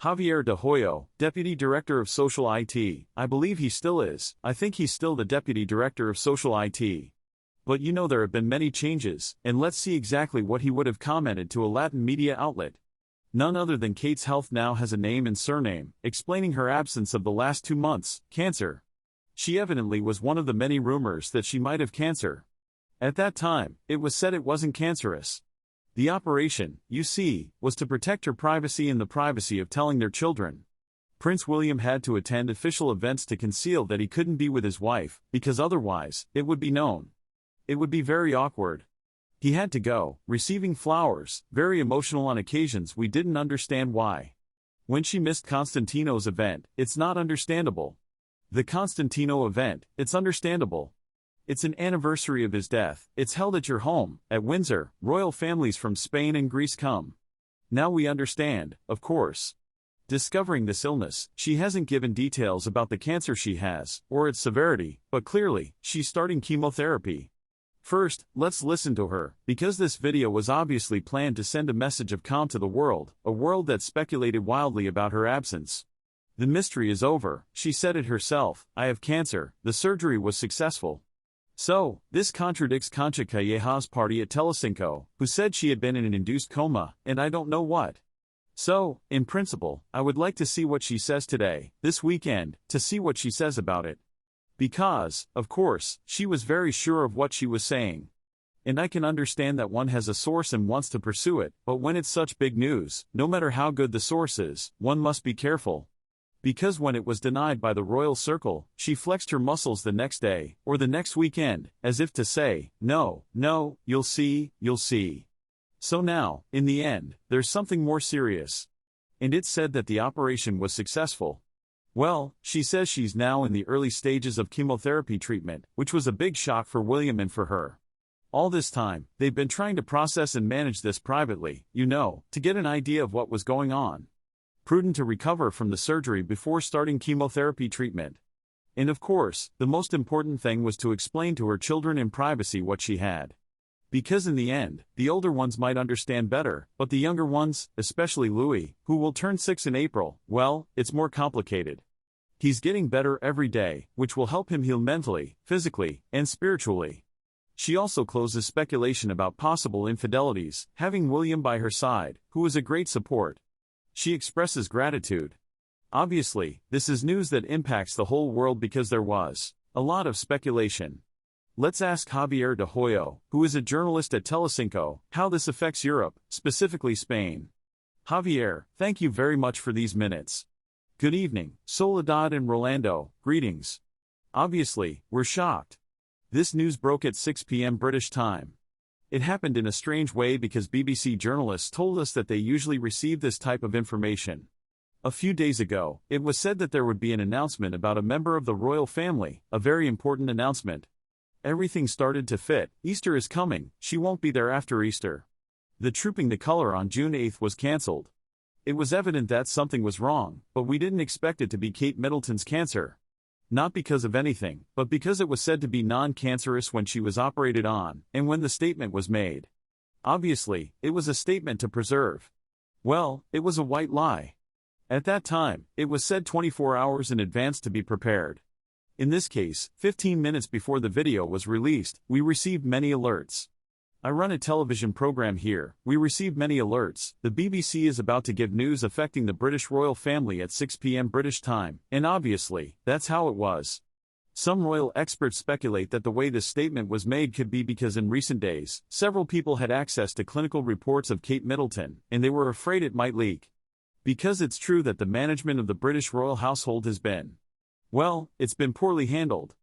Javier de Hoyo, Deputy Director of Social IT. I believe he still is. I think he's still the Deputy Director of Social IT. But you know there have been many changes, and let's see exactly what he would have commented to a Latin media outlet. None other than Kate's health now has a name and surname, explaining her absence of the last 2 months, cancer. She evidently was one of the many rumors that she might have cancer. At that time, it was said it wasn't cancerous. The operation, you see, was to protect her privacy and the privacy of telling their children. Prince William had to attend official events to conceal that he couldn't be with his wife, because otherwise, it would be known. It would be very awkward. He had to go, receiving flowers, very emotional on occasions we didn't understand why. When she missed Constantino's event, it's not understandable. The Constantino event, it's understandable. It's an anniversary of his death, it's held at your home, at Windsor, royal families from Spain and Greece come. Now we understand, of course. Discovering this illness, she hasn't given details about the cancer she has, or its severity, but clearly, she's starting chemotherapy. First, let's listen to her, because this video was obviously planned to send a message of calm to the world, a world that speculated wildly about her absence. The mystery is over, she said it herself, I have cancer, the surgery was successful. So, this contradicts Concha Calleja's party at Telecinco, who said she had been in an induced coma, and I don't know what. So, in principle, I would like to see what she says today, this weekend, to see what she says about it. Because, of course, she was very sure of what she was saying. And I can understand that one has a source and wants to pursue it, but when it's such big news, no matter how good the source is, one must be careful. Because when it was denied by the royal circle, she flexed her muscles the next day, or the next weekend, as if to say, no, you'll see, you'll see. So now, in the end, there's something more serious. And it's said that the operation was successful. Well, she says she's now in the early stages of chemotherapy treatment, which was a big shock for William and for her. All this time, they've been trying to process and manage this privately, you know, to get an idea of what was going on. Prudent to recover from the surgery before starting chemotherapy treatment. And of course, the most important thing was to explain to her children in privacy what she had. Because in the end, the older ones might understand better, but the younger ones, especially Louis, who will turn 6 in April, well, it's more complicated. He's getting better every day, which will help him heal mentally, physically, and spiritually. She also closes speculation about possible infidelities, having William by her side, who is a great support. She expresses gratitude. Obviously, this is news that impacts the whole world because there was a lot of speculation. Let's ask Javier de Hoyo, who is a journalist at Telecinco, how this affects Europe, specifically Spain. Javier, thank you very much for these minutes. Good evening, Soledad and Rolando, greetings. Obviously, we're shocked. This news broke at 6 p.m. British time. It happened in a strange way because BBC journalists told us that they usually receive this type of information. A few days ago, it was said that there would be an announcement about a member of the royal family, a very important announcement. Everything started to fit, Easter is coming, she won't be there after Easter. The Trooping the Colour on June 8 was cancelled. It was evident that something was wrong, but we didn't expect it to be Kate Middleton's cancer. Not because of anything, but because it was said to be non-cancerous when she was operated on, and when the statement was made. Obviously, it was a statement to preserve. Well, it was a white lie. At that time, it was said 24 hours in advance to be prepared. In this case, 15 minutes before the video was released, we received many alerts. I run a television program here, we received many alerts. The BBC is about to give news affecting the British royal family at 6 p.m. British time, and obviously, that's how it was. Some royal experts speculate that the way this statement was made could be because in recent days, several people had access to clinical reports of Kate Middleton, and they were afraid it might leak. Because it's true that the management of the British royal household has been, well, it's been poorly handled.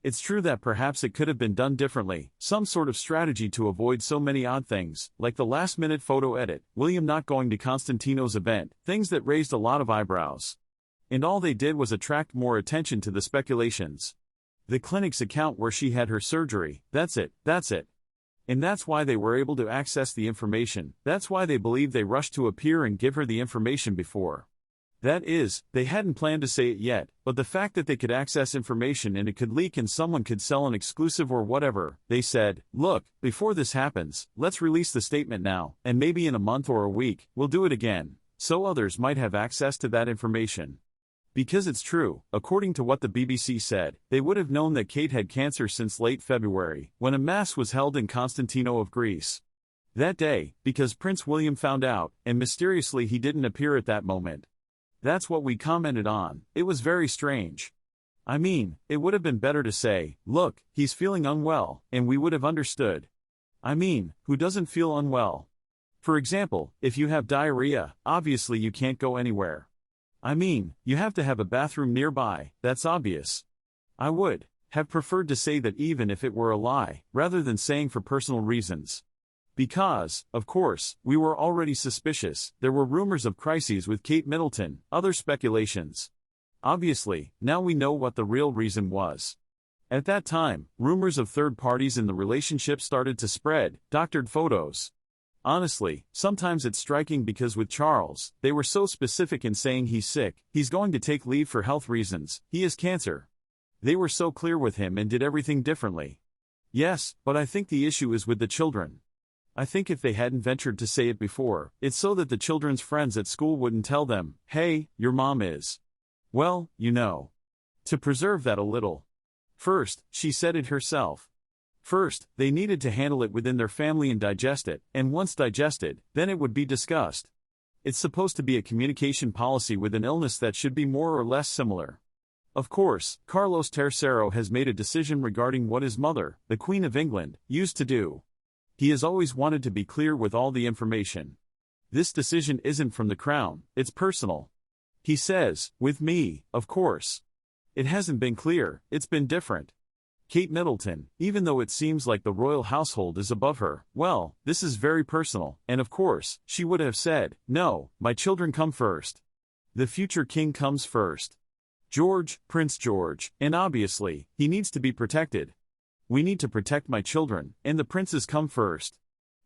It's true that perhaps it could have been done differently, some sort of strategy to avoid so many odd things, like the last-minute photo edit, William not going to Constantino's event, things that raised a lot of eyebrows. And all they did was attract more attention to the speculations. The clinic's account where she had her surgery, that's it. And that's why they were able to access the information, that's why they believe they rushed to appear and give her the information before. That is, they hadn't planned to say it yet, but the fact that they could access information and it could leak and someone could sell an exclusive or whatever, they said, look, before this happens, let's release the statement now, and maybe in a month or a week, we'll do it again. so others might have access to that information. Because it's true, according to what the BBC said, they would have known that Kate had cancer since late February, when a mass was held in Constantino of Greece. That day, because Prince William found out, and mysteriously he didn't appear at that moment. That's what we commented on. It was very strange. I mean, it would have been better to say, look, he's feeling unwell, and we would have understood. I mean, who doesn't feel unwell? For example, if you have diarrhea, obviously you can't go anywhere. I mean, you have to have a bathroom nearby, that's obvious. I would have preferred to say that even if it were a lie, rather than saying for personal reasons. Because, of course, we were already suspicious. There were rumors of crises with Kate Middleton, other speculations. Obviously, now we know what the real reason was. At that time, rumors of third parties in the relationship started to spread, doctored photos. Honestly, sometimes it's striking because with Charles, they were so specific in saying he's sick, he's going to take leave for health reasons, he has cancer. They were so clear with him and did everything differently. Yes, but I think the issue is with the children. I think if they hadn't ventured to say it before, it's so that the children's friends at school wouldn't tell them, hey, your mom is. Well, you know. To preserve that a little. First, she said it herself. First, they needed to handle it within their family and digest it, and once digested, then it would be discussed. It's supposed to be a communication policy with an illness that should be more or less similar. Of course, Carlos III has made a decision regarding what his mother, the Queen of England, used to do. He has always wanted to be clear with all the information. This decision isn't from the Crown, it's personal. He says, with me, of course. It hasn't been clear, it's been different. Kate Middleton, even though it seems like the royal household is above her, well, this is very personal, and of course, she would have said, no, my children come first. The future king comes first. George, Prince George, and obviously, he needs to be protected. We need to protect my children, and the princes come first.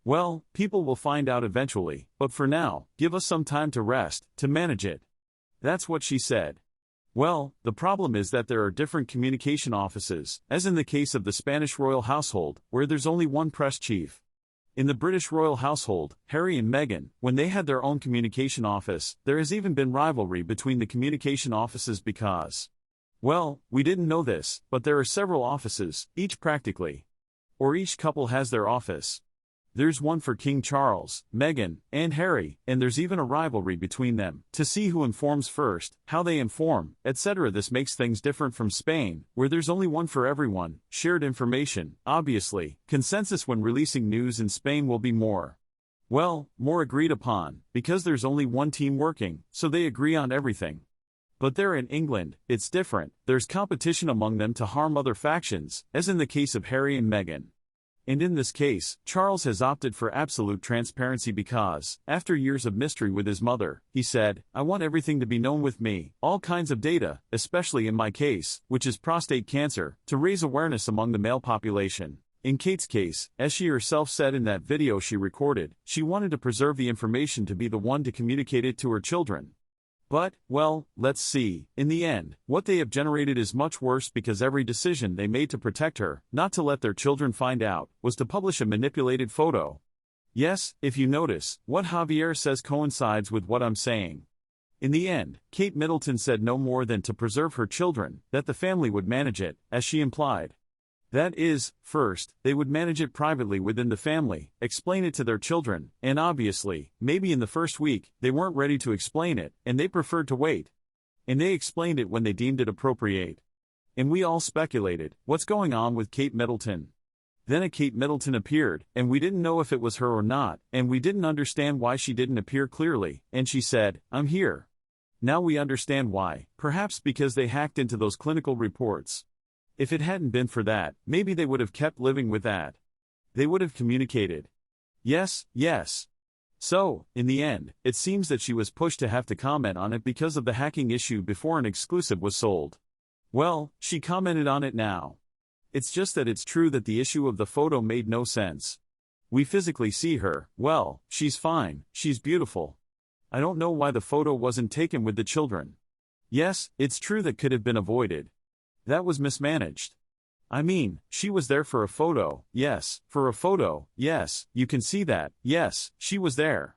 Well, people will find out eventually, but for now, give us some time to rest, to manage it. That's what she said. Well, the problem is that there are different communication offices, as in the case of the Spanish royal household, where there's only one press chief. In the British royal household, Harry and Meghan, when they had their own communication office, there has even been rivalry between the communication offices because, well, we didn't know this, but there are several offices, each practically. Or each couple has their office. There's one for King Charles, Meghan, and Harry, and there's even a rivalry between them, to see who informs first, how they inform, etc. This makes things different from Spain, where there's only one for everyone, shared information, obviously, consensus when releasing news in Spain will be more agreed upon, because there's only one team working, so they agree on everything. But there in England, it's different, there's competition among them to harm other factions, as in the case of Harry and Meghan. And in this case, Charles has opted for absolute transparency because, after years of mystery with his mother, he said, I want everything to be known with me, all kinds of data, especially in my case, which is prostate cancer, to raise awareness among the male population. In Kate's case, as she herself said in that video she recorded, she wanted to preserve the information to be the one to communicate it to her children. But, well, let's see, in the end, what they have generated is much worse because every decision they made to protect her, not to let their children find out, was to publish a manipulated photo. Yes, if you notice, what Javier says coincides with what I'm saying. In the end, Kate Middleton said no more than to preserve her children, that the family would manage it, as she implied. That is, first, they would manage it privately within the family, explain it to their children, and obviously, maybe in the first week, they weren't ready to explain it, and they preferred to wait. And they explained it when they deemed it appropriate. And we all speculated, what's going on with Kate Middleton? Then a Kate Middleton appeared, and we didn't know if it was her or not, and we didn't understand why she didn't appear clearly, and she said, I'm here. Now we understand why, perhaps because they hacked into those clinical reports. If it hadn't been for that, maybe they would have kept living with that. They would have communicated. Yes. So, in the end, it seems that she was pushed to have to comment on it because of the hacking issue before an exclusive was sold. Well, she commented on it now. It's just that it's true that the issue of the photo made no sense. We physically see her, well, she's fine, she's beautiful. I don't know why the photo wasn't taken with the children. Yes, it's true that could have been avoided. That was mismanaged. I mean, she was there for a photo, yes, you can see that, yes, she was there.